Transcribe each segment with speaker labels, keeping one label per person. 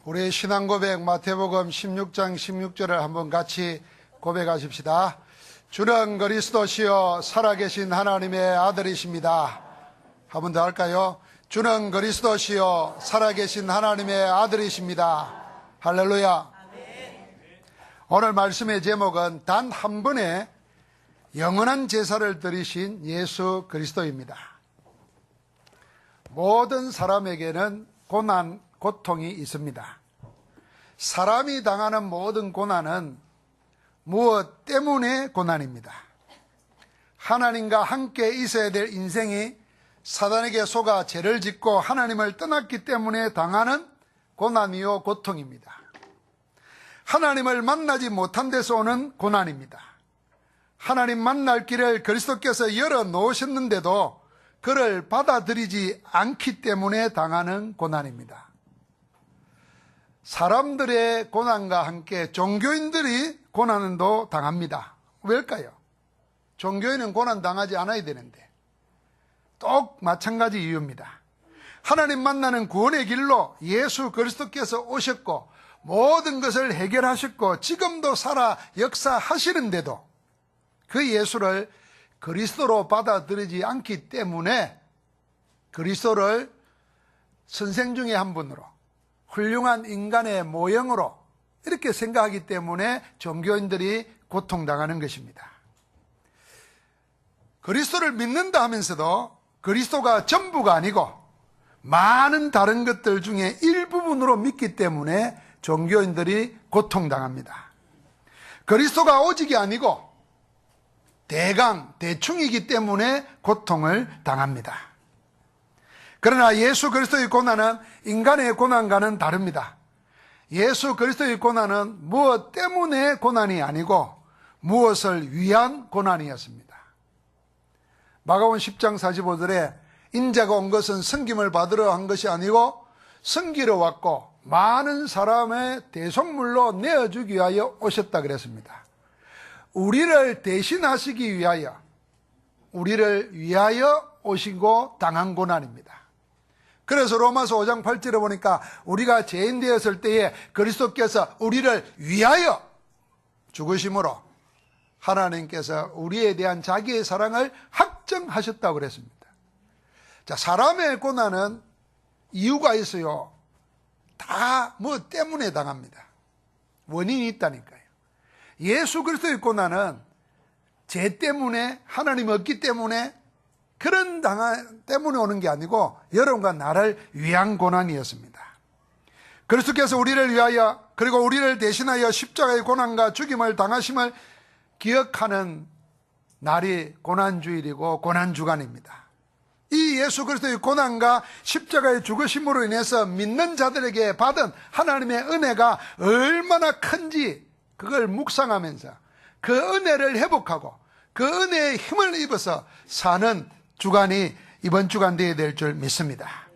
Speaker 1: 우리 신앙 고백 마태복음 16장 16절을 한번 같이 고백하십시다. 주는 그리스도시요 살아계신 하나님의 아들이십니다. 한 번 더 할까요? 주는 그리스도시요 살아계신 하나님의 아들이십니다. 할렐루야. 오늘 말씀의 제목은 단 한 번의 영원한 제사를 드리신 예수 그리스도입니다. 모든 사람에게는 고난, 고통이 있습니다. 사람이 당하는 모든 고난은 무엇 때문에 고난입니다. 하나님과 함께 있어야 될 인생이 사단에게 속아 죄를 짓고 하나님을 떠났기 때문에 당하는 고난이요 고통입니다. 하나님을 만나지 못한 데서 오는 고난입니다. 하나님 만날 길을 그리스도께서 열어놓으셨는데도 그를 받아들이지 않기 때문에 당하는 고난입니다. 사람들의 고난과 함께 종교인들이 고난도 당합니다. 왜일까요? 종교인은 고난 당하지 않아야 되는데 똑 마찬가지 이유입니다. 하나님 만나는 구원의 길로 예수 그리스도께서 오셨고 모든 것을 해결하셨고 지금도 살아 역사하시는데도 그 예수를 그리스도로 받아들이지 않기 때문에 그리스도를 선생 중에 한 분으로 훌륭한 인간의 모형으로 이렇게 생각하기 때문에 종교인들이 고통당하는 것입니다. 그리스도를 믿는다 하면서도 그리스도가 전부가 아니고 많은 다른 것들 중에 일부분으로 믿기 때문에 종교인들이 고통당합니다. 그리스도가 오직이 아니고 대충이기 때문에 고통을 당합니다. 그러나 예수 그리스도의 고난은 인간의 고난과는 다릅니다. 예수 그리스도의 고난은 무엇 때문에 고난이 아니고 무엇을 위한 고난이었습니다. 마가복음 10장 45절에 인자가 온 것은 섬김을 받으러 한 것이 아니고 섬기러 왔고 많은 사람의 대속물로 내어주기 위하여 오셨다 그랬습니다. 우리를 대신하시기 위하여 우리를 위하여 오시고 당한 고난입니다. 그래서 로마서 5장 8절에 보니까 우리가 죄인 되었을 때에 그리스도께서 우리를 위하여 죽으심으로 하나님께서 우리에 대한 자기의 사랑을 확정하셨다고 그랬습니다. 자, 사람의 고난은 이유가 있어요. 다 뭐 때문에 당합니다. 원인이 있다니까요. 예수 그리스도의 고난은 죄 때문에 하나님 없기 때문에 그런 때문에 오는 게 아니고 여러분과 나를 위한 고난이었습니다. 그리스도께서 우리를 위하여 그리고 우리를 대신하여 십자가의 고난과 죽임을 당하심을 기억하는 날이 고난주일이고 고난주간입니다. 이 예수 그리스도의 고난과 십자가의 죽으심으로 인해서 믿는 자들에게 받은 하나님의 은혜가 얼마나 큰지 그걸 묵상하면서 그 은혜를 회복하고 그 은혜의 힘을 입어서 사는 주간이 이번 주간 되어야 될 줄 믿습니다.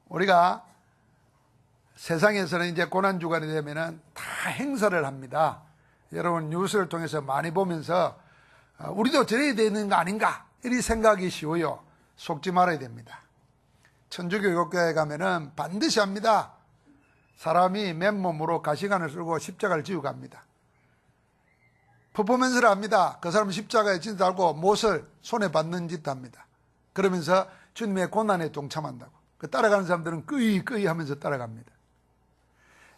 Speaker 1: 우리가 세상에서는 이제 고난주간이 되면 다 행사를 합니다. 여러분 뉴스를 통해서 많이 보면서 우리도 저래야 되는 거 아닌가 이리 생각이 쉬워요. 속지 말아야 됩니다. 천주교교회에 가면은 반드시 합니다. 사람이 맨몸으로 가시관을 쓰고 십자가를 지고 갑니다. 퍼포먼스를 합니다. 그 사람은 십자가에 진짜 달고 못을 손에 받는 짓 합니다. 그러면서 주님의 고난에 동참한다고. 그 따라가는 사람들은 끄이 하면서 따라갑니다.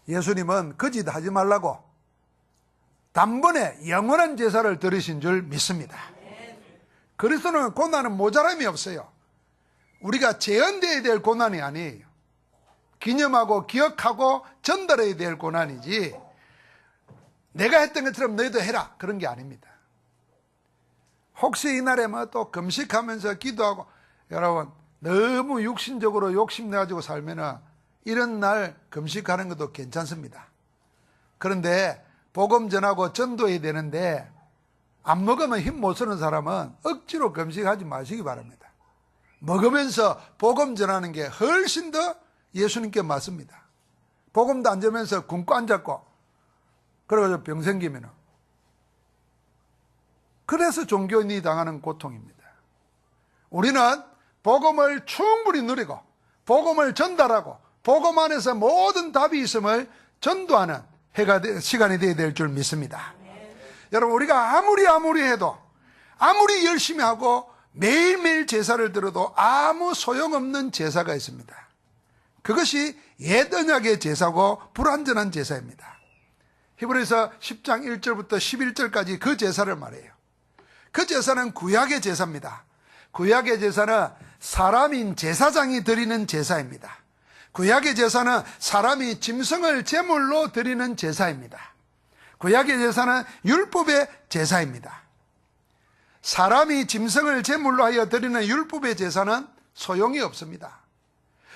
Speaker 1: 예수님은 그 짓 하지 말라고 단번에 영원한 제사를 드리신 줄 믿습니다. 그리스도는 고난은 모자람이 없어요. 우리가 재현되어야 될 고난이 아니에요. 기념하고 기억하고 전달해야 될 고난이지 내가 했던 것처럼 너희도 해라 그런 게 아닙니다. 혹시 이날에 뭐 또 금식하면서 기도하고 여러분 너무 육신적으로 욕심내가지고 살면은 이런 날 금식하는 것도 괜찮습니다. 그런데 복음 전하고 전도해야 되는데 안 먹으면 힘 못 쓰는 사람은 억지로 금식하지 마시기 바랍니다. 먹으면서 복음 전하는 게 훨씬 더 예수님께 맞습니다. 복음도 안 전면서 굶고 앉았고 그래가지고 병 생기면은 그래서 종교인이 당하는 고통입니다. 우리는 복음을 충분히 누리고 복음을 전달하고 복음 안에서 모든 답이 있음을 전도하는 시간이 되어야 될 줄 믿습니다. 여러분, 우리가 아무리 해도, 아무리 열심히 하고 매일매일 제사를 드려도 아무 소용없는 제사가 있습니다. 그것이 옛 언약의 제사고 불완전한 제사입니다. 히브리서 10장 1절부터 11절까지 그 제사를 말해요. 그 제사는 구약의 제사입니다. 구약의 제사는 사람인 제사장이 드리는 제사입니다. 구약의 제사는 사람이 짐승을 제물로 드리는 제사입니다. 구약의 제사는 율법의 제사입니다. 사람이 짐승을 제물로 하여 드리는 율법의 제사는 소용이 없습니다.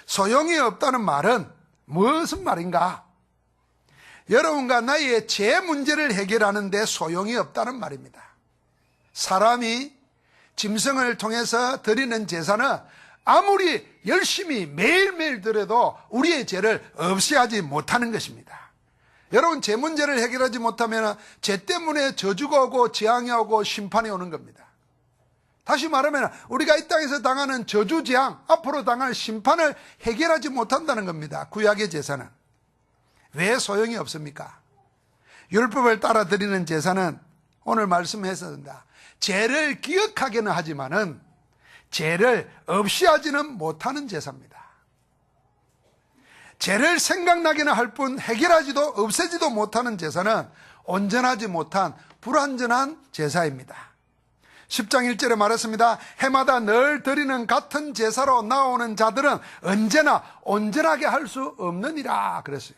Speaker 1: 소용이 없다는 말은 무슨 말인가? 여러분과 나의 죄 문제를 해결하는 데 소용이 없다는 말입니다. 사람이 짐승을 통해서 드리는 제사는 아무리 열심히 매일매일 드려도 우리의 죄를 없애하지 못하는 것입니다. 여러분, 죄 문제를 해결하지 못하면 죄 때문에 저주가 오고 재앙이 오고 심판이 오는 겁니다. 다시 말하면 우리가 이 땅에서 당하는 저주, 재앙, 앞으로 당할 심판을 해결하지 못한다는 겁니다. 구약의 제사는. 왜 소용이 없습니까? 율법을 따라 드리는 제사는 오늘 말씀했습니다. 죄를 기억하게는 하지만은 죄를 없이 하지는 못하는 제사입니다. 죄를 생각나게는 할 뿐 해결하지도 없애지도 못하는 제사는 온전하지 못한 불완전한 제사입니다. 10장 1절에 말했습니다. 해마다 늘 드리는 같은 제사로 나오는 자들은 언제나 온전하게 할 수 없느니라 그랬어요.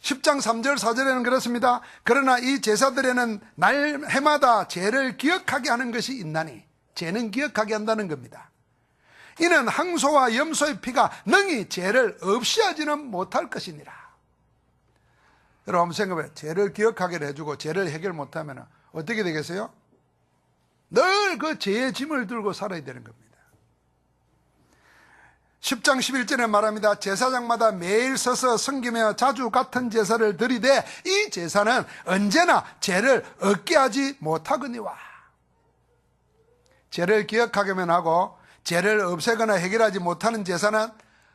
Speaker 1: 10장 3절 4절에는 그렇습니다. 그러나 이 제사들에는 날 해마다 죄를 기억하게 하는 것이 있나니, 죄는 기억하게 한다는 겁니다. 이는 항소와 염소의 피가 능히 죄를 없이 하지는 못할 것이니라. 여러분 한번 생각해봐요. 죄를 기억하게 해주고 죄를 해결 못하면 어떻게 되겠어요? 늘 그 죄의 짐을 들고 살아야 되는 겁니다. 10장 11절에 말합니다. 제사장마다 매일 서서 섬기며 자주 같은 제사를 드리되 이 제사는 언제나 죄를 얻게 하지 못하거니와. 죄를 기억하게만 하고 죄를 없애거나 해결하지 못하는 제사는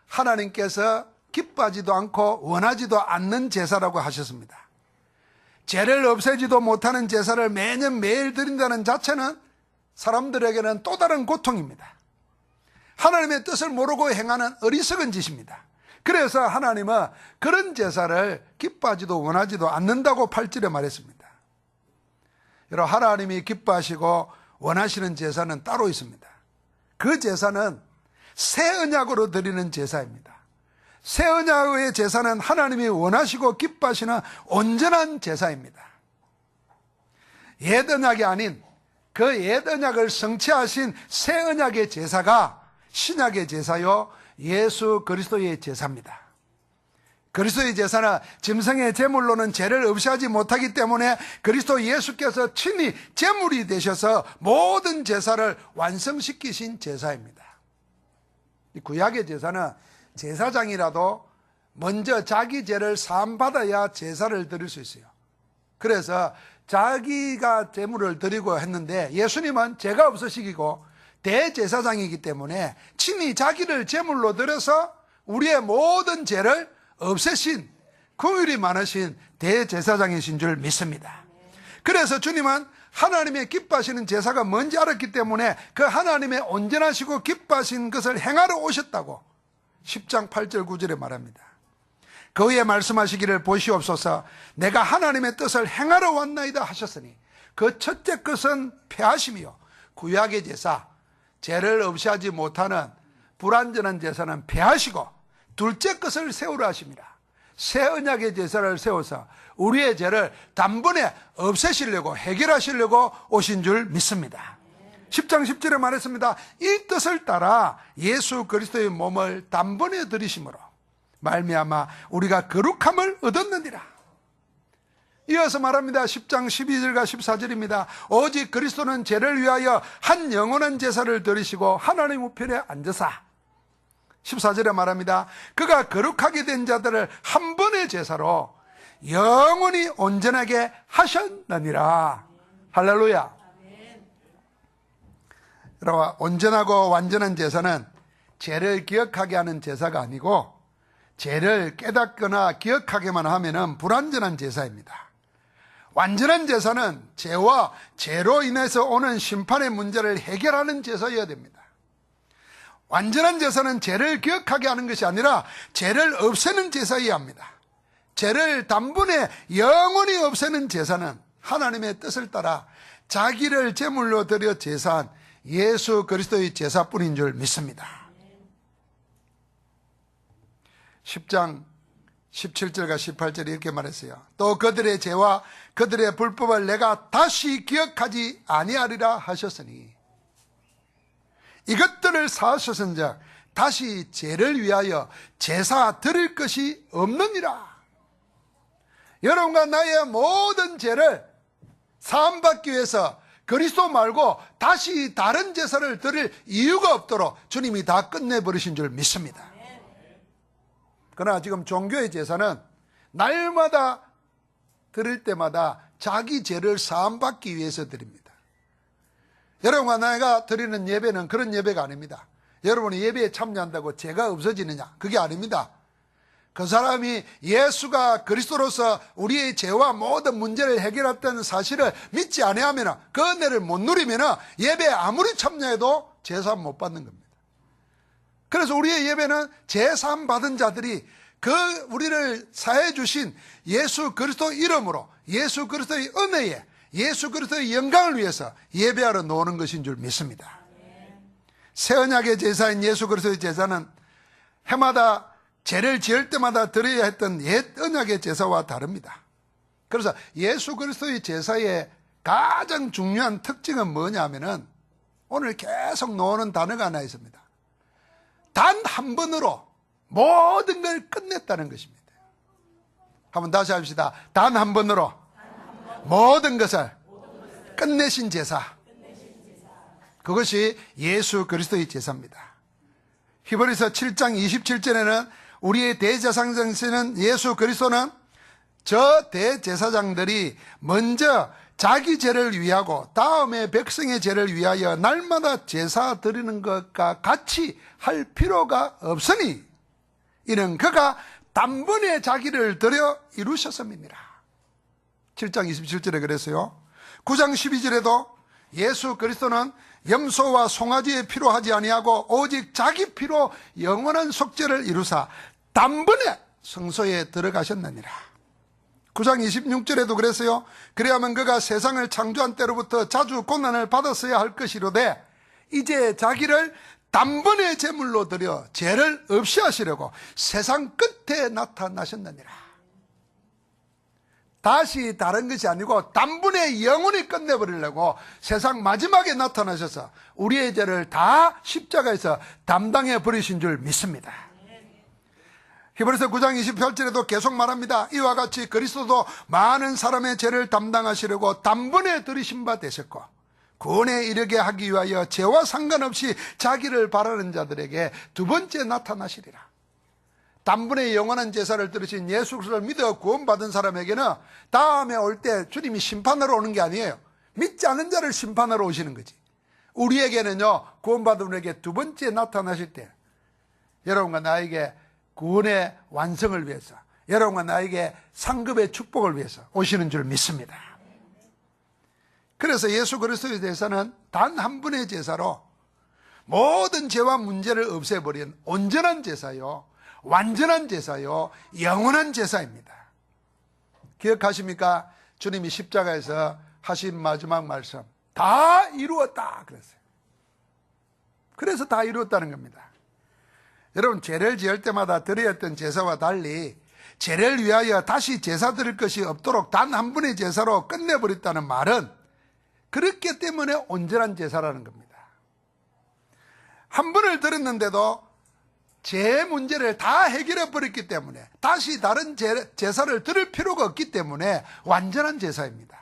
Speaker 1: 하나님께서 기뻐하지도 않고 원하지도 않는 제사라고 하셨습니다. 죄를 없애지도 못하는 제사를 매년 매일 드린다는 자체는 사람들에게는 또 다른 고통입니다. 하나님의 뜻을 모르고 행하는 어리석은 짓입니다. 그래서 하나님은 그런 제사를 기뻐하지도 원하지도 않는다고 8절에 말했습니다. 여러분, 하나님이 기뻐하시고 원하시는 제사는 따로 있습니다. 그 제사는 새 언약으로 드리는 제사입니다. 새 언약의 제사는 하나님이 원하시고 기뻐하시는 온전한 제사입니다. 옛 언약이 아닌 그 옛 언약을 성취하신 새 언약의 제사가 신약의 제사요 예수 그리스도의 제사입니다. 그리스도의 제사는 짐승의 제물로는 죄를 없애하지 못하기 때문에 그리스도 예수께서 친히 제물이 되셔서 모든 제사를 완성시키신 제사입니다. 이 구약의 제사는 제사장이라도 먼저 자기 죄를 사함받아야 제사를 드릴 수 있어요. 그래서 자기가 제물을 드리고 했는데 예수님은 죄가 없으시고 대제사장이기 때문에 친히 자기를 제물로 드려서 우리의 모든 죄를 없애신 긍휼이 많으신 대제사장이신 줄 믿습니다. 그래서 주님은 하나님의 기뻐하시는 제사가 뭔지 알았기 때문에 그 하나님의 온전하시고 기뻐하신 것을 행하러 오셨다고 10장 8절 9절에 말합니다. 그 후에 말씀하시기를 보시옵소서 내가 하나님의 뜻을 행하러 왔나이다 하셨으니 그 첫째 것은 폐하심이요 구약의 제사 죄를 없애하지 못하는 불완전한 제사는 폐하시고 둘째 것을 세우라 하십니다. 새 언약의 제사를 세워서 우리의 죄를 단번에 없애시려고 해결하시려고 오신 줄 믿습니다. 10장 10절에 말했습니다. 이 뜻을 따라 예수 그리스도의 몸을 단번에 드리심으로 말미암아 우리가 거룩함을 얻었느니라. 이어서 말합니다. 10장 12절과 14절입니다. 오직 그리스도는 죄를 위하여 한 영원한 제사를 드리시고 하나님 우편에 앉으사 14절에 말합니다. 그가 거룩하게 된 자들을 한 번의 제사로 영원히 온전하게 하셨느니라. 할렐루야. 여러분, 온전하고 완전한 제사는 죄를 기억하게 하는 제사가 아니고 죄를 깨닫거나 기억하게만 하면 불완전한 제사입니다. 완전한 제사는 죄와 죄로 인해서 오는 심판의 문제를 해결하는 제사여야 됩니다. 완전한 제사는 죄를 기억하게 하는 것이 아니라 죄를 없애는 제사여야 합니다. 죄를 단번에 영원히 없애는 제사는 하나님의 뜻을 따라 자기를 제물로 드려 제사한 예수 그리스도의 제사뿐인 줄 믿습니다. 10장 17절과 18절에 이렇게 말했어요. 또 그들의 죄와 그들의 불법을 내가 다시 기억하지 아니하리라 하셨으니 이것들을 사하셨은즉 다시 죄를 위하여 제사 드릴 것이 없느니라. 여러분과 나의 모든 죄를 사함받기 위해서 그리스도 말고 다시 다른 제사를 드릴 이유가 없도록 주님이 다 끝내버리신 줄 믿습니다. 그러나 지금 종교의 제사는 날마다 드릴 때마다 자기 죄를 사함받기 위해서 드립니다. 여러분과 내가 드리는 예배는 그런 예배가 아닙니다. 여러분이 예배에 참여한다고 죄가 없어지느냐? 그게 아닙니다. 그 사람이 예수가 그리스도로서 우리의 죄와 모든 문제를 해결했다는 사실을 믿지 아니하면, 그 은혜를 못 누리면 예배에 아무리 참여해도 제사함 못 받는 겁니다. 그래서 우리의 예배는 제사함 받은 자들이 그 우리를 사해 주신 예수 그리스도 이름으로, 예수 그리스도의 은혜에, 예수 그리스도의 영광을 위해서 예배하러 나오는 것인 줄 믿습니다. 새 언약의 제사인 예수 그리스도의 제사는 해마다 죄를 지을 때마다 드려야 했던 옛 언약의 제사와 다릅니다. 그래서 예수 그리스도의 제사의 가장 중요한 특징은 뭐냐면은 오늘 계속 나오는 단어가 하나 있습니다. 단 한 번으로 모든 걸 끝냈다는 것입니다. 한번 다시 합시다. 단 한 번으로 모든 것을 끝내신 제사. 그것이 예수 그리스도의 제사입니다. 히브리서 7장 27절에는 우리의 대제사장이신 예수 그리스도는 저 대제사장들이 먼저 자기 죄를 위하고 다음에 백성의 죄를 위하여 날마다 제사 드리는 것과 같이 할 필요가 없으니 이는 그가 단번에 자기를 드려 이루셨음이니라. 7장 27절에 그랬어요. 9장 12절에도 예수 그리스도는 염소와 송아지의 피로 하지 아니하고 오직 자기 피로 영원한 속죄를 이루사 단번에 성소에 들어가셨느니라. 9장 26절에도 그랬어요. 그래야만 그가 세상을 창조한 때로부터 자주 고난을 받았어야 할 것이로되 이제 자기를 단번에 제물로 드려 죄를 없이 하시려고 세상 끝에 나타나셨느니라. 다시 다른 것이 아니고 단번에 영원히 끝내버리려고 세상 마지막에 나타나셔서 우리의 죄를 다 십자가에서 담당해 버리신 줄 믿습니다. 히브리서 9장 28절에도 계속 말합니다. 이와 같이 그리스도도 많은 사람의 죄를 담당하시려고 단번에 들이신 바 되셨고 구원에 이르게 하기 위하여 죄와 상관없이 자기를 바라는 자들에게 두 번째 나타나시리라. 단번에 영원한 제사를 들으신 예수 그리스도를 믿어 구원받은 사람에게는 다음에 올 때 주님이 심판하러 오는 게 아니에요. 믿지 않는 자를 심판하러 오시는 거지. 우리에게는요, 구원받은 우리에게 두 번째 나타나실 때 여러분과 나에게 구원의 완성을 위해서, 여러분과 나에게 상급의 축복을 위해서 오시는 줄 믿습니다. 그래서 예수 그리스도에 대해서는 단 한 분의 제사로 모든 죄와 문제를 없애버린 온전한 제사요, 완전한 제사요, 영원한 제사입니다. 기억하십니까? 주님이 십자가에서 하신 마지막 말씀, 다 이루었다 그랬어요. 그래서 다 이루었다는 겁니다. 여러분, 죄를 지을 때마다 드려야 했던 제사와 달리 죄를 위하여 다시 제사 드릴 것이 없도록 단 한 분의 제사로 끝내버렸다는 말은 그렇기 때문에 온전한 제사라는 겁니다. 한 번을 드렸는데도 죄 문제를 다 해결해 버렸기 때문에 다시 다른 제사를 드릴 필요가 없기 때문에 완전한 제사입니다.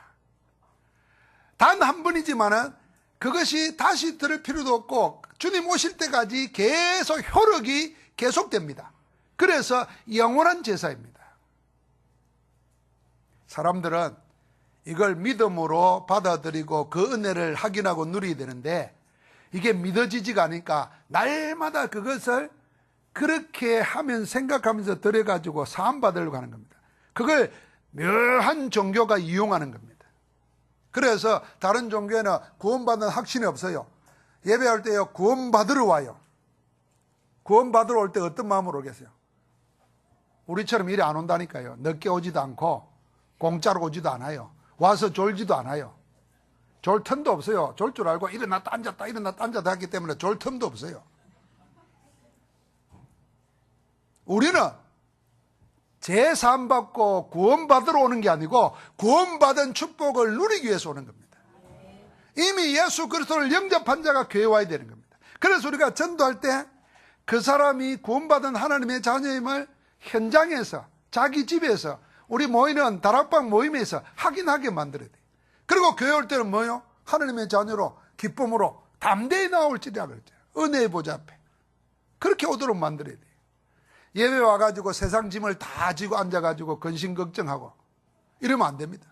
Speaker 1: 단 한 번이지만은 그것이 다시 들을 필요도 없고 주님 오실 때까지 계속 효력이 계속됩니다. 그래서 영원한 제사입니다. 사람들은 이걸 믿음으로 받아들이고 그 은혜를 확인하고 누리게 되는데 이게 믿어지지가 않으니까 날마다 그것을 그렇게 하면 생각하면서 들여가지고 사함받으려고 하는 겁니다. 그걸 묘한 종교가 이용하는 겁니다. 그래서 다른 종교에는 구원받는 확신이 없어요. 예배할 때요, 구원받으러 와요. 구원받으러 올 때 어떤 마음으로 오겠어요? 우리처럼 이리 안 온다니까요. 늦게 오지도 않고 공짜로 오지도 않아요. 와서 졸지도 않아요. 졸 틈도 없어요. 졸 줄 알고 일어났다 앉았다 일어났다 앉았다 했기 때문에 졸 틈도 없어요. 우리는 제사함 받고 구원받으러 오는 게 아니고 구원받은 축복을 누리기 위해서 오는 겁니다. 이미 예수 그리스도를 영접한 자가 교회에 와야 되는 겁니다. 그래서 우리가 전도할 때 그 사람이 구원받은 하나님의 자녀임을 현장에서, 자기 집에서, 우리 모이는 다락방 모임에서 확인하게 만들어야 돼요. 그리고 교회 올 때는 뭐요? 하나님의 자녀로 기쁨으로 담대히 나올지라 그랬죠. 은혜의 보좌 앞에 그렇게 오도록 만들어야 돼요. 예배 와가지고 세상 짐을 다 지고 앉아가지고 근심 걱정하고 이러면 안 됩니다.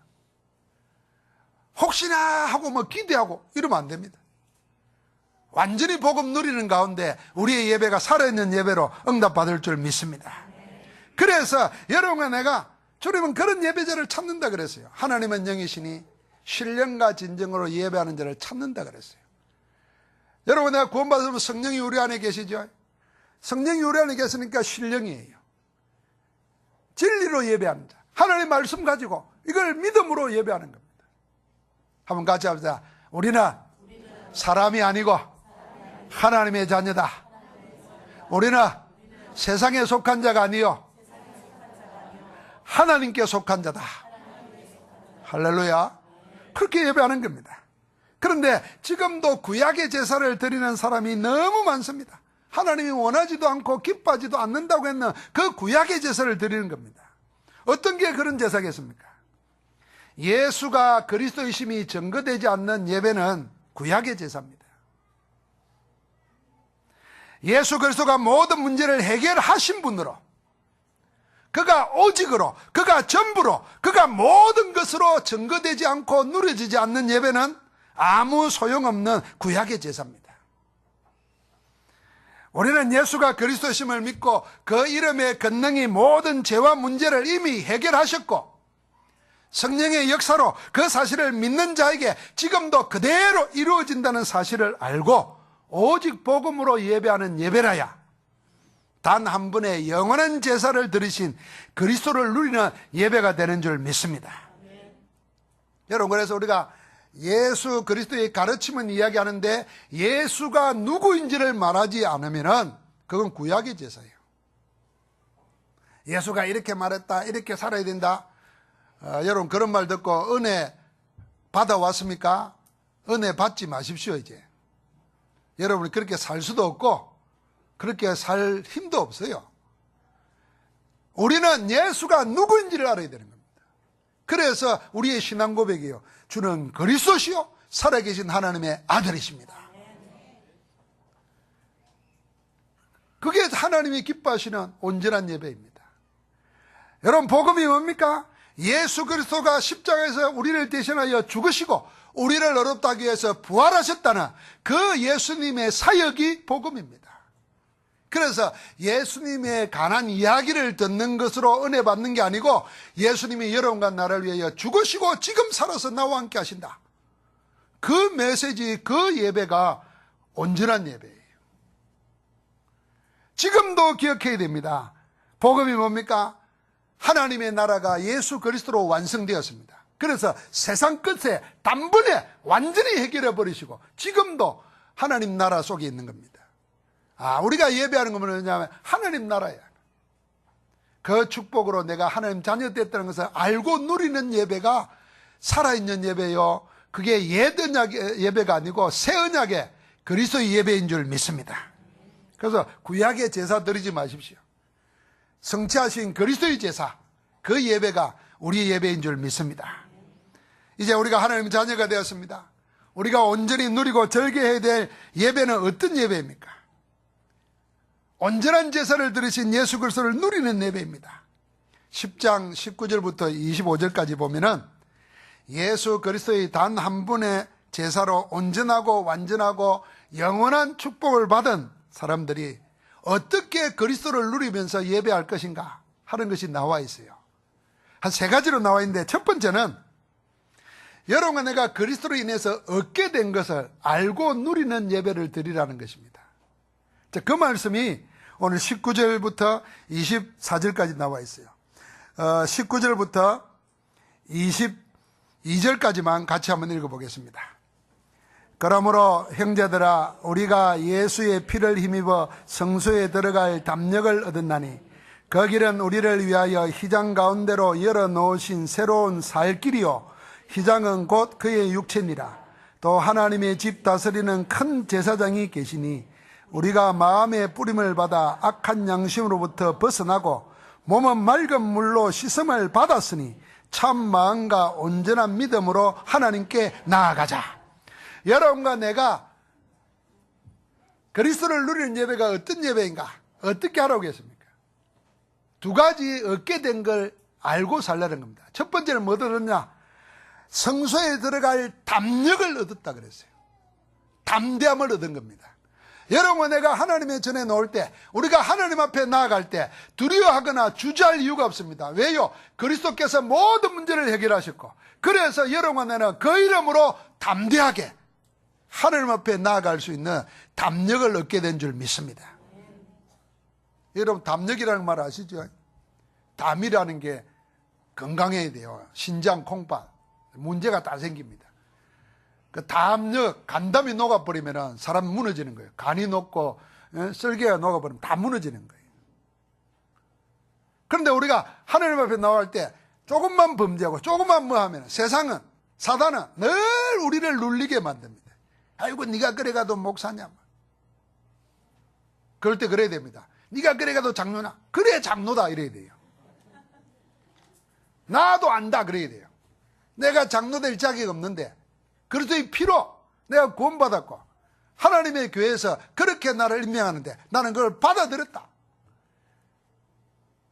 Speaker 1: 혹시나 하고 뭐 기대하고 이러면 안 됩니다. 완전히 복음 누리는 가운데 우리의 예배가 살아있는 예배로 응답받을 줄 믿습니다. 그래서 여러분과 내가 주님은 그런 예배자를 찾는다 그랬어요. 하나님은 영이시니 신령과 진정으로 예배하는 자를 찾는다 그랬어요. 여러분, 내가 구원받으면 성령이 우리 안에 계시죠? 성령이 우리 안에 계시니까 신령이에요. 진리로 예배하는 자, 하나님의 말씀 가지고 이걸 믿음으로 예배하는 겁니다. 한번 같이 합시다. 우리는 사람이 아니고 하나님의 자녀다. 우리는 세상에 속한 자가 아니요 하나님께 속한 자다. 할렐루야. 그렇게 예배하는 겁니다. 그런데 지금도 구약의 제사를 드리는 사람이 너무 많습니다. 하나님이 원하지도 않고 기뻐하지도 않는다고 했는 그 구약의 제사를 드리는 겁니다. 어떤 게 그런 제사겠습니까? 예수가 그리스도이심이 증거되지 않는 예배는 구약의 제사입니다. 예수 그리스도가 모든 문제를 해결하신 분으로, 그가 오직으로, 그가 전부로, 그가 모든 것으로 증거되지 않고 누려지지 않는 예배는 아무 소용없는 구약의 제사입니다. 우리는 예수가 그리스도심을 믿고 그 이름의 권능이 모든 죄와 문제를 이미 해결하셨고 성령의 역사로 그 사실을 믿는 자에게 지금도 그대로 이루어진다는 사실을 알고 오직 복음으로 예배하는 예배라야 단 한 분의 영원한 제사를 드리신 그리스도를 누리는 예배가 되는 줄 믿습니다. 여러분, 그래서 우리가 예수 그리스도의 가르침은 이야기하는데 예수가 누구인지를 말하지 않으면 그건 구약의 제사예요. 예수가 이렇게 말했다, 이렇게 살아야 된다. 여러분, 그런 말 듣고 은혜 받아왔습니까? 은혜 받지 마십시오. 이제 여러분이 그렇게 살 수도 없고 그렇게 살 힘도 없어요. 우리는 예수가 누구인지를 알아야 되는 겁니다. 그래서 우리의 신앙 고백이요, 주는 그리스도시요 살아계신 하나님의 아들이십니다. 그게 하나님이 기뻐하시는 온전한 예배입니다. 여러분, 복음이 뭡니까? 예수 그리스도가 십자가에서 우리를 대신하여 죽으시고 우리를 의롭다 하기 위해서 부활하셨다는 그 예수님의 사역이 복음입니다. 그래서 예수님에 관한 이야기를 듣는 것으로 은혜 받는 게 아니고 예수님이 여러분과 나를 위하여 죽으시고 지금 살아서 나와 함께 하신다. 그 메시지, 그 예배가 온전한 예배예요. 지금도 기억해야 됩니다. 복음이 뭡니까? 하나님의 나라가 예수 그리스도로 완성되었습니다. 그래서 세상 끝에 단번에 완전히 해결해 버리시고 지금도 하나님 나라 속에 있는 겁니다. 우리가 예배하는 건 뭐냐면 하나님 나라야. 그 축복으로 내가 하나님 자녀 됐다는 것을 알고 누리는 예배가 살아있는 예배요, 그게 옛 언약의 예배가 아니고 새 언약의 그리스도의 예배인 줄 믿습니다. 그래서 구약의 제사 드리지 마십시오. 성취하신 그리스도의 제사, 그 예배가 우리의 예배인 줄 믿습니다. 이제 우리가 하나님 자녀가 되었습니다. 우리가 온전히 누리고 절개해야 될 예배는 어떤 예배입니까? 온전한 제사를 드리신 예수 그리스도를 누리는 예배입니다. 10장 19절부터 25절까지 보면은 예수 그리스도의 단 한 분의 제사로 온전하고 완전하고 영원한 축복을 받은 사람들이 어떻게 그리스도를 누리면서 예배할 것인가 하는 것이 나와 있어요. 한 세 가지로 나와 있는데, 첫 번째는 여러분과 내가 그리스도로 인해서 얻게 된 것을 알고 누리는 예배를 드리라는 것입니다. 자, 그 말씀이 오늘 19절부터 24절까지 나와 있어요. 19절부터 22절까지만 같이 한번 읽어보겠습니다. 그러므로 형제들아, 우리가 예수의 피를 힘입어 성소에 들어갈 담력을 얻었나니 그 길은 우리를 위하여 휘장 가운데로 열어놓으신 새로운 살 길이요, 휘장은 곧 그의 육체니라. 또 하나님의 집 다스리는 큰 제사장이 계시니 우리가 마음의 뿌림을 받아 악한 양심으로부터 벗어나고 몸은 맑은 물로 씻음을 받았으니 참 마음과 온전한 믿음으로 하나님께 나아가자. 여러분과 내가 그리스도를 누리는 예배가 어떤 예배인가? 어떻게 하라고 했습니까? 두 가지 얻게 된 걸 알고 살라는 겁니다. 첫 번째는 뭐 얻었냐? 성소에 들어갈 담력을 얻었다 그랬어요. 담대함을 얻은 겁니다. 여러분과 내가 하나님의 전에 놓을 때, 우리가 하나님 앞에 나아갈 때 두려워하거나 주저할 이유가 없습니다. 왜요? 그리스도께서 모든 문제를 해결하셨고, 그래서 여러분과 나는 그 이름으로 담대하게 하나님 앞에 나아갈 수 있는 담력을 얻게 된 줄 믿습니다. 여러분, 담력이라는 말 아시죠? 담이라는 게 건강해야 돼요. 신장, 콩팥 문제가 다 생깁니다. 그 담력, 간담이 녹아버리면 사람 무너지는 거예요. 간이 녹고 썰개가 녹아버리면 다 무너지는 거예요. 그런데 우리가 하나님 앞에 나갈 때 조금만 범죄하고 조금만 뭐 하면 세상은, 사단은 늘 우리를 눌리게 만듭니다. 아이고, 네가 그래가도 목사냐. 그럴 때 그래야 됩니다. 네가 그래가도 장로나. 그래 장로다 이래야 돼요. 나도 안다 그래야 돼요. 내가 장로 될 자격이 없는데 그리스도의 피로 내가 구원받았고 하나님의 교회에서 그렇게 나를 임명하는데 나는 그걸 받아들였다.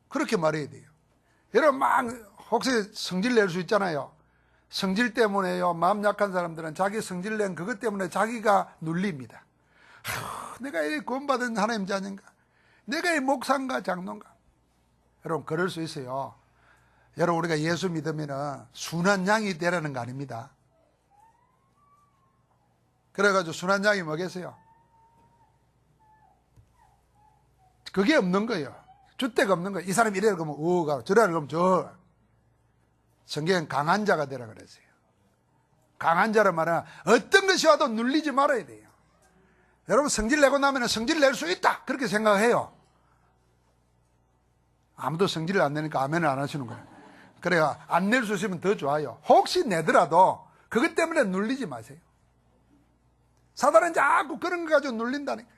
Speaker 1: 그렇게 말해야 돼요. 여러분, 막 혹시 성질 낼 수 있잖아요. 성질 때문에요, 마음 약한 사람들은 자기 성질 낸 그것 때문에 자기가 눌립니다. 내가 이 구원받은 하나님 자녀인가? 내가 이 목사인가 장로인가? 여러분, 그럴 수 있어요. 여러분, 우리가 예수 믿으면 순한 양이 되라는 거 아닙니다. 그래가지고 순한 양이 뭐겠어요? 그게 없는 거예요. 주대가 없는 거예요. 이 사람이 이래야 그러면 우가, 저래야 그러면 저. 성경은 강한 자가 되라 그랬어요. 강한 자란 말은 어떤 것이 와도 눌리지 말아야 돼요. 여러분, 성질 내고 나면 성질 낼 수 있다 그렇게 생각해요. 아무도 성질을 안 내니까 아멘을 안 하시는 거예요. 그래야 안 낼 수 있으면 더 좋아요. 혹시 내더라도 그것 때문에 눌리지 마세요. 사단은 자꾸 그런 거 가지고 눌린다니까요.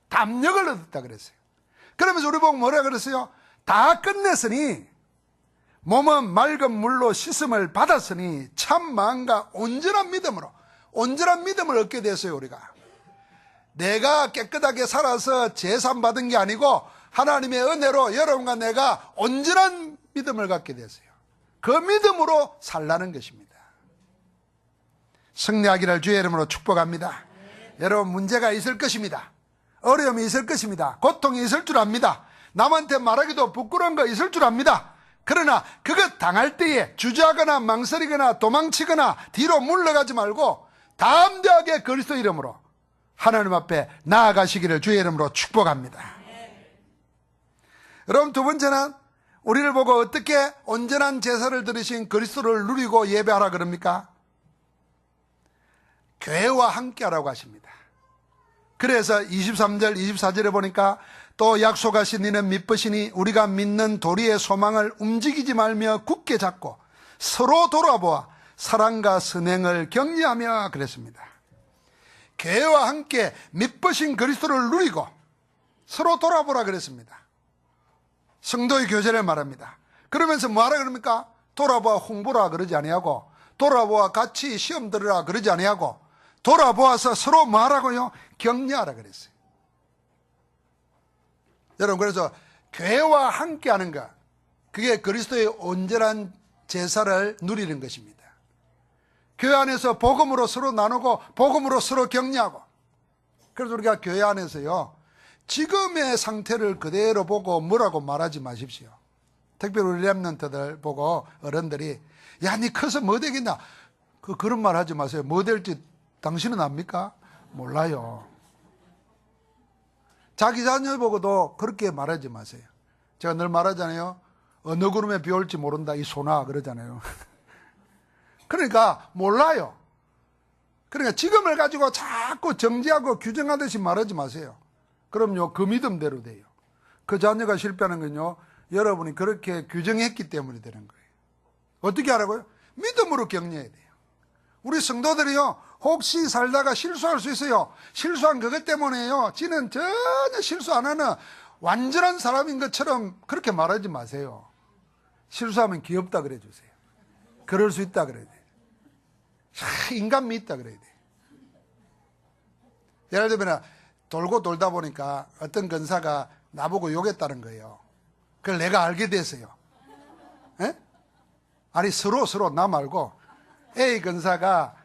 Speaker 1: 담력을 얻었다 그랬어요. 그러면서 우리 보고 뭐라 그랬어요? 다 끝냈으니 몸은 맑은 물로 씻음을 받았으니 참 마음과 온전한 믿음으로, 온전한 믿음을 얻게 됐어요. 우리가 내가 깨끗하게 살아서 제산 받은 게 아니고 하나님의 은혜로 여러분과 내가 온전한 믿음을 갖게 됐어요. 그 믿음으로 살라는 것입니다. 승리하기를 주의 이름으로 축복합니다. 여러분, 문제가 있을 것입니다. 어려움이 있을 것입니다. 고통이 있을 줄 압니다. 남한테 말하기도 부끄러운 거 있을 줄 압니다. 그러나 그것 당할 때에 주저하거나 망설이거나 도망치거나 뒤로 물러가지 말고 담대하게 그리스도 이름으로 하나님 앞에 나아가시기를 주의 이름으로 축복합니다. 여러분, 두 번째는 우리를 보고 어떻게 온전한 제사를 드리신 그리스도를 누리고 예배하라 그럽니까? 교회와 함께 하라고 하십니다. 그래서 23절 24절에 보니까 또 약속하신 이는 믿으시니 우리가 믿는 도리의 소망을 움직이지 말며 굳게 잡고 서로 돌아보아 사랑과 선행을 격려하며 그랬습니다. 교회와 함께 믿으신 그리스도를 누리고 서로 돌아보라 그랬습니다. 성도의 교제를 말합니다. 그러면서 뭐하라 그럽니까? 돌아보아 홍보라 그러지 아니하고, 돌아보아 같이 시험 들으라 그러지 아니하고, 돌아보아서 서로 뭐하라고요? 격려하라 그랬어요. 여러분, 그래서 교회와 함께 하는 것, 그게 그리스도의 온전한 제사를 누리는 것입니다. 교회 안에서 복음으로 서로 나누고 복음으로 서로 격려하고, 그래서 우리가 교회 안에서요, 지금의 상태를 그대로 보고 뭐라고 말하지 마십시오. 특별히 우리 랩런트들 보고 어른들이 야, 니 커서 뭐 되겠나? 그런 말 하지 마세요. 뭐 될지 당신은 압니까? 몰라요. 자기 자녀 보고도 그렇게 말하지 마세요. 제가 늘 말하잖아요. 어느 구름에 비 올지 모른다 이 소나 그러잖아요. 그러니까 몰라요. 그러니까 지금을 가지고 자꾸 정지하고 규정하듯이 말하지 마세요. 그럼요, 그 믿음대로 돼요. 그 자녀가 실패하는 건요, 여러분이 그렇게 규정했기 때문에 되는 거예요. 어떻게 하라고요? 믿음으로 격려해야 돼요. 우리 성도들이요, 혹시 살다가 실수할 수 있어요. 실수한 그것 때문에요, 지는 전혀 실수 안 하는 완전한 사람인 것처럼 그렇게 말하지 마세요. 실수하면 귀엽다 그래 주세요. 그럴 수 있다 그래야 돼요. 인간미 있다 그래야 돼요. 예를 들면 돌고 돌다 보니까 어떤 근사가 나보고 욕했다는 거예요. 그걸 내가 알게 됐어요. 에? 아니 서로 나 말고 A 근사가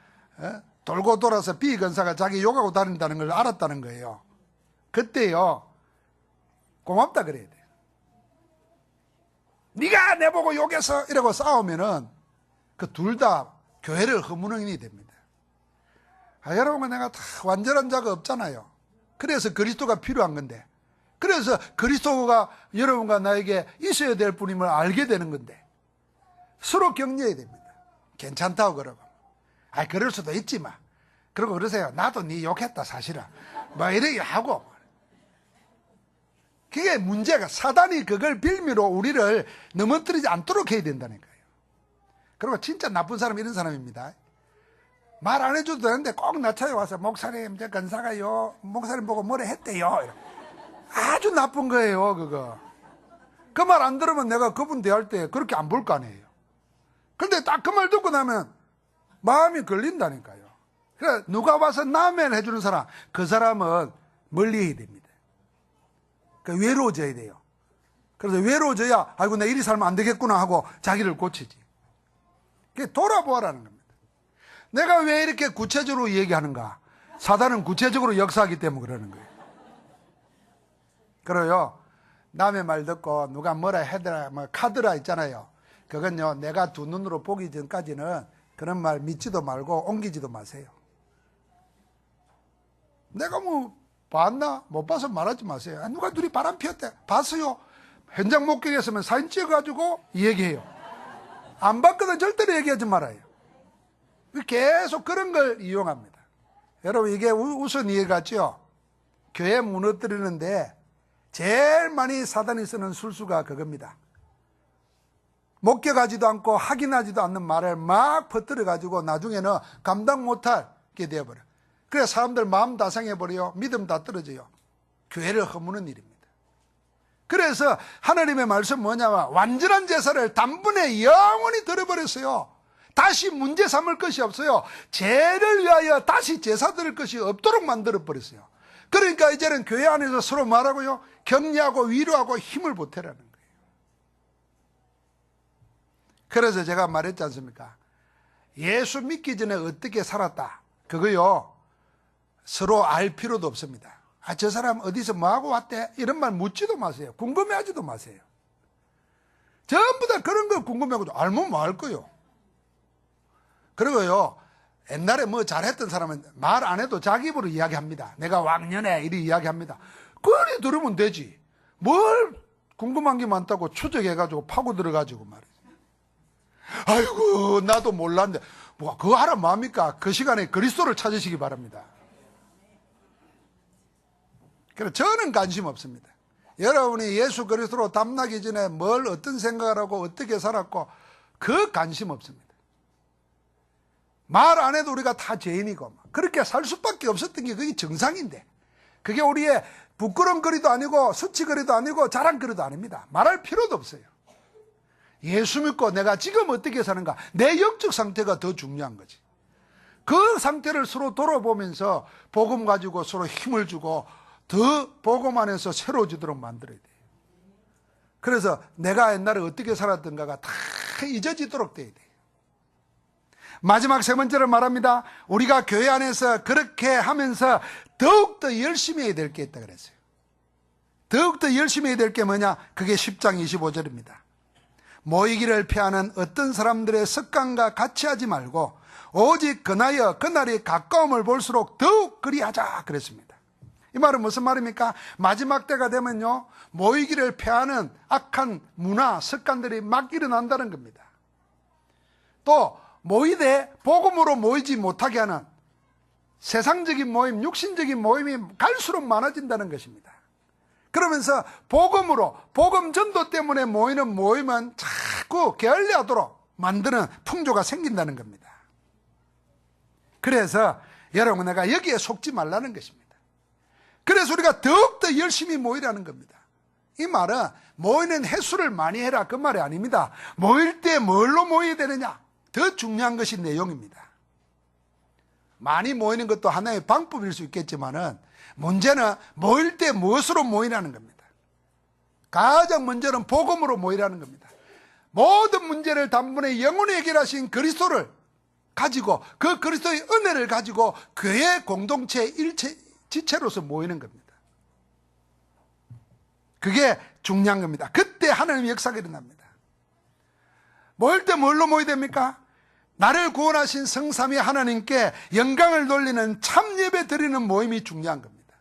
Speaker 1: 돌고 돌아서 B 근사가 자기 욕하고 다닌다는 걸 알았다는 거예요. 그때요, 고맙다 그래야 돼요. 네가 내보고 욕해서 이러고 싸우면은 그 둘 다 교회를 허무는 일이 됩니다. 여러분, 내가 다 완전한 자가 없잖아요. 그래서 그리스도가 필요한 건데, 그래서 그리스도가 여러분과 나에게 있어야 될 분임을 알게 되는 건데, 서로 격려해야 됩니다. 괜찮다고 그러고, 그럴 수도 있지만, 그러고 그러세요. 나도 네 욕했다 사실은, 이렇게 하고. 그게 문제가, 사단이 그걸 빌미로 우리를 넘어뜨리지 않도록 해야 된다니까요. 그리고 진짜 나쁜 사람 이런 사람입니다. 말 안 해줘도 되는데 꼭 나차에 와서 목사님, 저 근사가요, 목사님 보고 뭐래 했대요. 아주 나쁜 거예요, 그거. 그 말 안 들으면 내가 그분 대할 때 그렇게 안 볼 거 아니에요. 근데 딱 그 말 듣고 나면 마음이 걸린다니까요. 그래, 누가 와서 남을 해주는 사람, 그 사람은 멀리 해야 됩니다. 그러니까 외로워져야 돼요. 그래서 외로워져야, 아이고, 나 이리 살면 안 되겠구나 하고 자기를 고치지. 그게 돌아보아라는 겁니다. 내가 왜 이렇게 구체적으로 얘기하는가? 사단은 구체적으로 역사하기 때문에 그러는 거예요. 그래요, 남의 말 듣고 누가 뭐라 해더라, 카드라 있잖아요. 그건요, 내가 두 눈으로 보기 전까지는 그런 말 믿지도 말고 옮기지도 마세요. 내가 봤나? 못 봐서 말하지 마세요. 누가 둘이 바람 피웠대. 봤어요. 현장 목격했으면 사진 찍어가지고 얘기해요. 안 봤거든 절대로 얘기하지 말아요. 계속 그런 걸 이용합니다. 여러분, 이게 우스운 이해 같죠? 교회 무너뜨리는데 제일 많이 사단이 쓰는 술수가 그겁니다. 목격하지도 않고 확인하지도 않는 말을 막 퍼뜨려가지고 나중에는 감당 못하게 되어버려요. 그래서 사람들 마음 다 상해버려요. 믿음 다 떨어져요. 교회를 허무는 일입니다. 그래서 하나님의 말씀 뭐냐면, 완전한 제사를 단번에 영원히 들어버렸어요. 다시 문제 삼을 것이 없어요. 죄를 위하여 다시 제사 드릴 것이 없도록 만들어버렸어요. 그러니까 이제는 교회 안에서 서로 말하고요, 격려하고 위로하고 힘을 보태라는 거예요. 그래서 제가 말했지 않습니까? 예수 믿기 전에 어떻게 살았다, 그거요, 서로 알 필요도 없습니다. 저 사람 어디서 뭐하고 왔대? 이런 말 묻지도 마세요. 궁금해하지도 마세요. 전부 다 그런 거 궁금해하고 알면 뭐 할 거요. 그리고요, 옛날에 뭐 잘했던 사람은 말 안 해도 자기 입으로 이야기합니다. 내가 왕년에 이리 이야기합니다. 그래 들으면 되지. 뭘 궁금한 게 많다고 추적해가지고 파고 들어가지고 말이지. 아이고, 나도 몰랐는데. 그거 하라 뭐합니까? 그 시간에 그리스도를 찾으시기 바랍니다. 그래서 저는 관심 없습니다. 여러분이 예수 그리스도로 담나기 전에 뭘 어떤 생각을 하고 어떻게 살았고, 그 관심 없습니다. 말 안 해도 우리가 다 죄인이고 그렇게 살 수밖에 없었던 게 그게 정상인데, 그게 우리의 부끄럼거리도 아니고 수치거리도 아니고 자랑거리도 아닙니다. 말할 필요도 없어요. 예수 믿고 내가 지금 어떻게 사는가, 내 영적 상태가 더 중요한 거지. 그 상태를 서로 돌아보면서 복음 가지고 서로 힘을 주고 더 복음 안에서 새로워지도록 만들어야 돼요. 그래서 내가 옛날에 어떻게 살았던가가 다 잊어지도록 돼야 돼요. 마지막 세 번째로 말합니다. 우리가 교회 안에서 그렇게 하면서 더욱더 열심히 해야 될 게 있다 그랬어요. 더욱더 열심히 해야 될 게 뭐냐? 그게 10장 25절입니다. 모이기를 피하는 어떤 사람들의 습관과 같이 하지 말고 오직 그나여 그날이 가까움을 볼수록 더욱 그리하자 그랬습니다. 이 말은 무슨 말입니까? 마지막 때가 되면요, 모이기를 피하는 악한 문화, 습관들이 막 일어난다는 겁니다. 또 모이되 복음으로 모이지 못하게 하는 세상적인 모임, 육신적인 모임이 갈수록 많아진다는 것입니다. 그러면서 복음으로, 복음 전도 때문에 모이는 모임은 자꾸 게을리하도록 만드는 풍조가 생긴다는 겁니다. 그래서 여러분, 내가 여기에 속지 말라는 것입니다. 그래서 우리가 더욱더 열심히 모이라는 겁니다. 이 말은 모이는 횟수를 많이 해라 그 말이 아닙니다. 모일 때 뭘로 모여야 되느냐, 더 중요한 것이 내용입니다. 많이 모이는 것도 하나의 방법일 수 있겠지만은 문제는 모일 때 무엇으로 모이라는 겁니다. 가장 먼저는 복음으로 모이라는 겁니다. 모든 문제를 단번에 영원히 해결하신 그리스도를 가지고, 그 그리스도의 은혜를 가지고 교회 공동체 일체 지체로서 모이는 겁니다. 그게 중요한 겁니다. 그때 하나님의 역사가 일어납니다. 모일 때 뭘로 모여야 됩니까? 나를 구원하신 성삼위 하나님께 영광을 돌리는 참 예배 드리는 모임이 중요한 겁니다.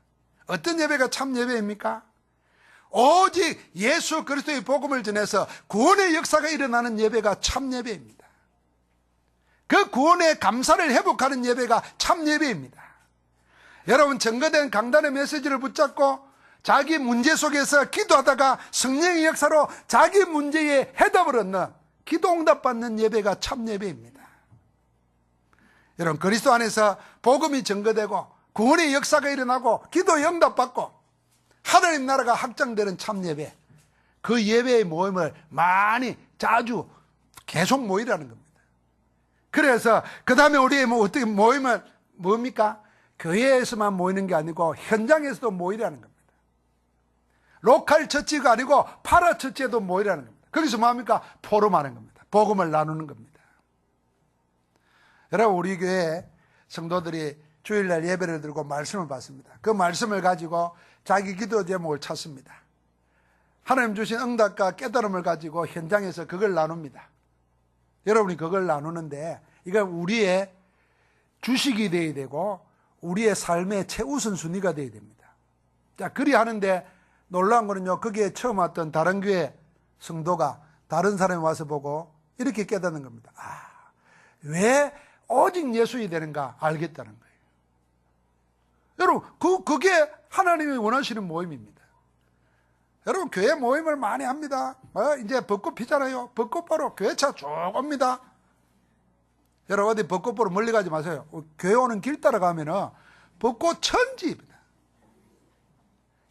Speaker 1: 어떤 예배가 참 예배입니까? 오직 예수 그리스도의 복음을 전해서 구원의 역사가 일어나는 예배가 참 예배입니다. 그 구원의 감사를 회복하는 예배가 참 예배입니다. 여러분, 증거된 강단의 메시지를 붙잡고 자기 문제 속에서 기도하다가 성령의 역사로 자기 문제에 해답을 얻는, 기도 응답받는 예배가 참 예배입니다. 여러분, 그리스도 안에서 복음이 증거되고 구원의 역사가 일어나고 기도의 응답받고 하나님 나라가 확장되는 참 예배, 그 예배의 모임을 많이 자주 계속 모이라는 겁니다. 그래서 그 다음에 우리의 어떻게 모임은 뭡니까? 교회에서만 모이는 게 아니고 현장에서도 모이라는 겁니다. 로컬 처치가 아니고 파라 처치에도 모이라는 겁니다. 거기서 뭐합니까? 포럼하는 겁니다. 복음을 나누는 겁니다. 여러분, 우리 교회 성도들이 주일날 예배를 드리고 말씀을 받습니다. 그 말씀을 가지고 자기 기도 제목을 찾습니다. 하나님 주신 응답과 깨달음을 가지고 현장에서 그걸 나눕니다. 여러분이 그걸 나누는데 이건 우리의 주식이 되어야 되고 우리의 삶의 최우선순위가 되어야 됩니다. 자, 그리 하는데 놀라운 거는요, 거기에 처음 왔던 다른 교회 성도가 다른 사람이 와서 보고 이렇게 깨닫는 겁니다. 왜 오직 예수이 되는가 알겠다는 거예요. 여러분, 그게 하나님이 원하시는 모임입니다. 여러분, 교회 모임을 많이 합니다. 이제 벚꽃 피잖아요. 벚꽃 보러 교회 차 쭉 옵니다. 여러분, 어디 벚꽃 보러 멀리 가지 마세요. 교회 오는 길 따라가면은 벚꽃 천지입니다.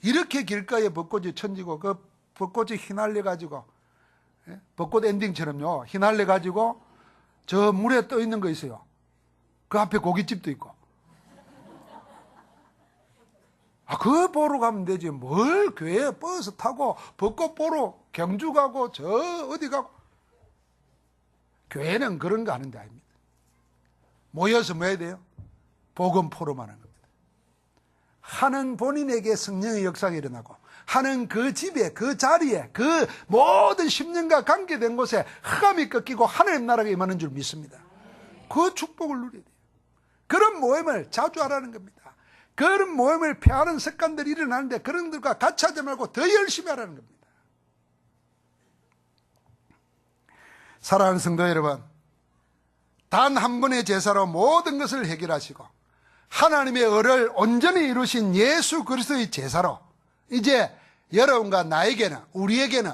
Speaker 1: 이렇게 길가에 벚꽃이 천지고 그 벚꽃이 휘날려가지고, 벚꽃 엔딩처럼요, 휘날려가지고 저 물에 떠 있는 거 있어요. 그 앞에 고깃집도 있고. 그거 보러 가면 되지. 뭘 교회에 버스 타고 벚꽃 보러 경주 가고 저 어디 가고. 교회는 그런 거 하는 데 아닙니다. 모여서 뭐 해야 돼요? 복음 포럼하는 겁니다. 하는 본인에게 성령의 역사가 일어나고 하는 그 집에, 그 자리에, 그 모든 10년과 관계된 곳에 흑암이 꺾이고 하나님 나라가 임하는 줄 믿습니다. 그 축복을 누려야 돼요. 그런 모임을 자주 하라는 겁니다. 그런 모임을 피하는 습관들이 일어나는데 그런 들과 같이 하지 말고 더 열심히 하라는 겁니다. 사랑하는 성도 여러분, 단 한 번의 제사로 모든 것을 해결하시고 하나님의 의를 온전히 이루신 예수 그리스도의 제사로 이제 여러분과 나에게는, 우리에게는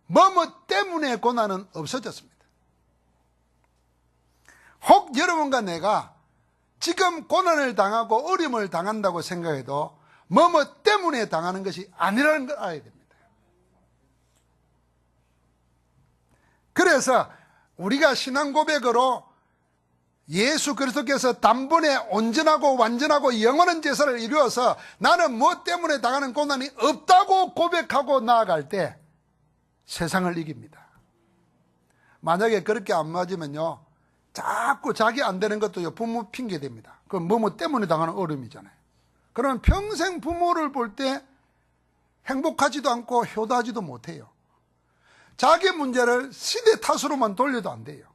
Speaker 1: 뭐뭐 때문에 고난은 없어졌습니다. 혹 여러분과 내가 지금 고난을 당하고 어려움을 당한다고 생각해도 뭐뭐 때문에 당하는 것이 아니라는 걸 알아야 됩니다. 그래서 우리가 신앙 고백으로 예수 그리스도께서 단번에 온전하고 완전하고 영원한 제사를 이루어서 나는 무엇 때문에 당하는 고난이 없다고 고백하고 나아갈 때 세상을 이깁니다. 만약에 그렇게 안 맞으면요, 자꾸 자기 안 되는 것도 부모 핑계 됩니다. 그건 뭐뭐 때문에 당하는 어려움이잖아요. 그러면 평생 부모를 볼 때 행복하지도 않고 효도하지도 못해요. 자기 문제를 시대 탓으로만 돌려도 안 돼요.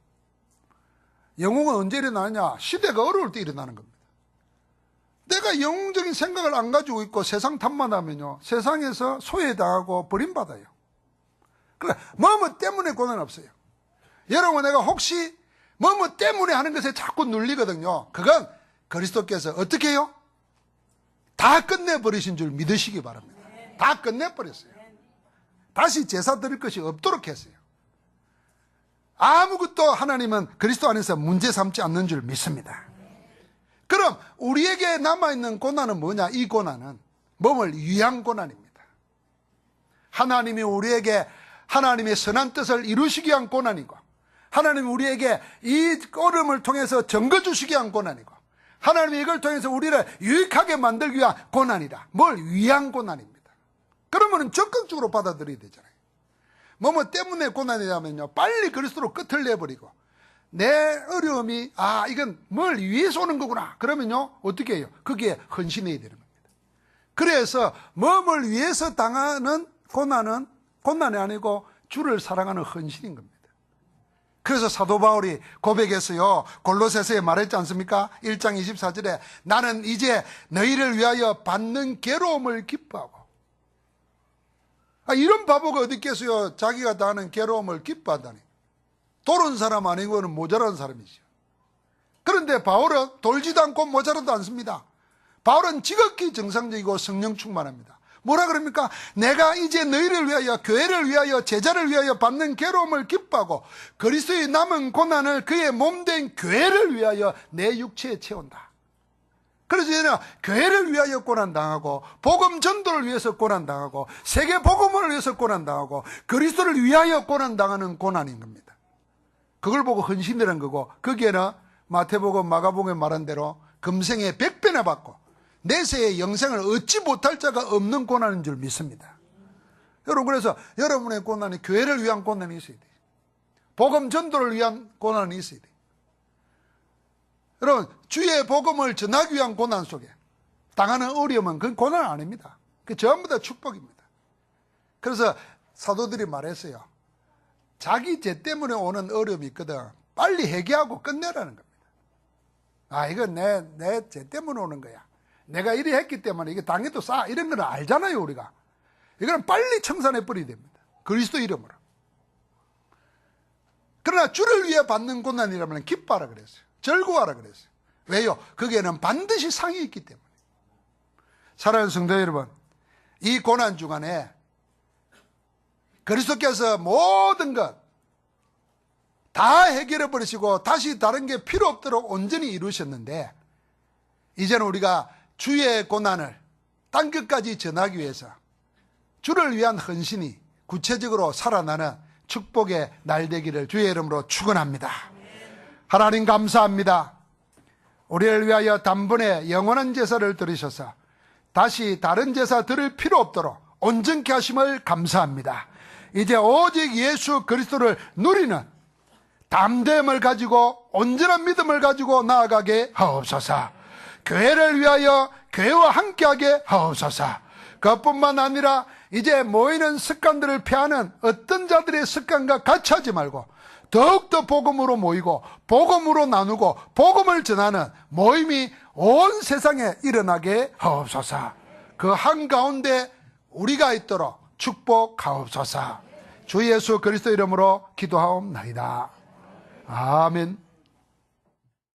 Speaker 1: 영웅은 언제 일어나느냐? 시대가 어려울 때 일어나는 겁니다. 내가 영웅적인 생각을 안 가지고 있고 세상 탓만 하면요, 세상에서 소외당하고 버림받아요. 그래, 뭐뭐 때문에 고난 없어요. 여러분, 내가 혹시 뭐뭐 때문에 하는 것에 자꾸 눌리거든요. 그건 그리스도께서 어떻게 해요? 다 끝내버리신 줄 믿으시기 바랍니다. 다 끝내버렸어요. 다시 제사 드릴 것이 없도록 했어요. 아무것도 하나님은 그리스도 안에서 문제 삼지 않는 줄 믿습니다. 그럼 우리에게 남아있는 고난은 뭐냐? 이 고난은 몸을 위한 고난입니다. 하나님이 우리에게 하나님의 선한 뜻을 이루시기 위한 고난이고, 하나님이 우리에게 이 어려움을 통해서 증거 주시기 위한 고난이고, 하나님이 이걸 통해서 우리를 유익하게 만들기 위한 고난이다. 뭘 위한 고난입니다. 그러면 적극적으로 받아들여야 되잖아요. 뭐뭐 때문에 고난이라면요, 빨리 그리스도로 끝을 내버리고, 내 어려움이 이건 뭘 위해서 오는 거구나 그러면요 어떻게 해요? 거기에 헌신해야 되는 겁니다. 그래서 뭐뭘 위해서 당하는 고난은 고난이 아니고 주를 사랑하는 헌신인 겁니다. 그래서 사도 바울이 고백했어요. 골로새서에 말했지 않습니까? 1장 24절에 나는 이제 너희를 위하여 받는 괴로움을 기뻐하고. 이런 바보가 어디 있겠어요? 자기가 당하는 괴로움을 기뻐한다니. 돌은 사람 아니고는 모자란 사람이죠. 그런데 바울은 돌지도 않고 모자라도 않습니다. 바울은 지극히 정상적이고 성령 충만합니다. 뭐라 그럽니까? 내가 이제 너희를 위하여, 교회를 위하여, 제자를 위하여 받는 괴로움을 기뻐하고 그리스도의 남은 고난을 그의 몸된 교회를 위하여 내 육체에 채운다. 그래서 얘는 교회를 위하여 고난당하고, 복음 전도를 위해서 고난당하고, 세계 복음을 위해서 고난당하고, 그리스도를 위하여 고난당하는 고난인 겁니다. 그걸 보고 헌신이라는 거고, 거기에는 마태복음, 마가복음에 말한 대로 금생에 100배나 받고 내세의 영생을 얻지 못할 자가 없는 고난인 줄 믿습니다. 여러분, 그래서 여러분의 고난이 교회를 위한 고난이 있어야 돼요. 복음 전도를 위한 고난이 있어야 돼요. 여러분, 주의 복음을 전하기 위한 고난 속에 당하는 어려움은 그건 고난 아닙니다. 그 전부 다 축복입니다. 그래서 사도들이 말했어요. 자기 죄 때문에 오는 어려움이 있거든. 빨리 해결하고 끝내라는 겁니다. 이건 내 죄 때문에 오는 거야. 내가 이래 했기 때문에 이게 당해도 싸. 이런 건 알잖아요, 우리가. 이거는 빨리 청산해버려야 됩니다. 그리스도 이름으로. 그러나 주를 위해 받는 고난이라면 기뻐하라 그랬어요. 즐거워하라 그랬어요. 왜요? 거기에는 반드시 상이 있기 때문에. 사랑하는 성도 여러분, 이 고난 주간에 그리스도께서 모든 것 다 해결해 버리시고 다시 다른 게 필요 없도록 온전히 이루셨는데, 이제는 우리가 주의 고난을 딴 끝까지 전하기 위해서 주를 위한 헌신이 구체적으로 살아나는 축복의 날 되기를 주의 이름으로 축원합니다. 하나님 감사합니다. 우리를 위하여 단번에 영원한 제사를 드리셔서 다시 다른 제사 드릴 필요 없도록 온전케 하심을 감사합니다. 이제 오직 예수 그리스도를 누리는 담대함을 가지고 온전한 믿음을 가지고 나아가게 하옵소서. 교회를 위하여 교회와 함께하게 하옵소서. 그것뿐만 아니라 이제 모이는 습관들을 피하는 어떤 자들의 습관과 같이 하지 말고 더욱더 복음으로 모이고 복음으로 나누고 복음을 전하는 모임이 온 세상에 일어나게 하옵소서. 그 한가운데 우리가 있도록 축복하옵소서. 주 예수 그리스도 이름으로 기도하옵나이다. 아멘.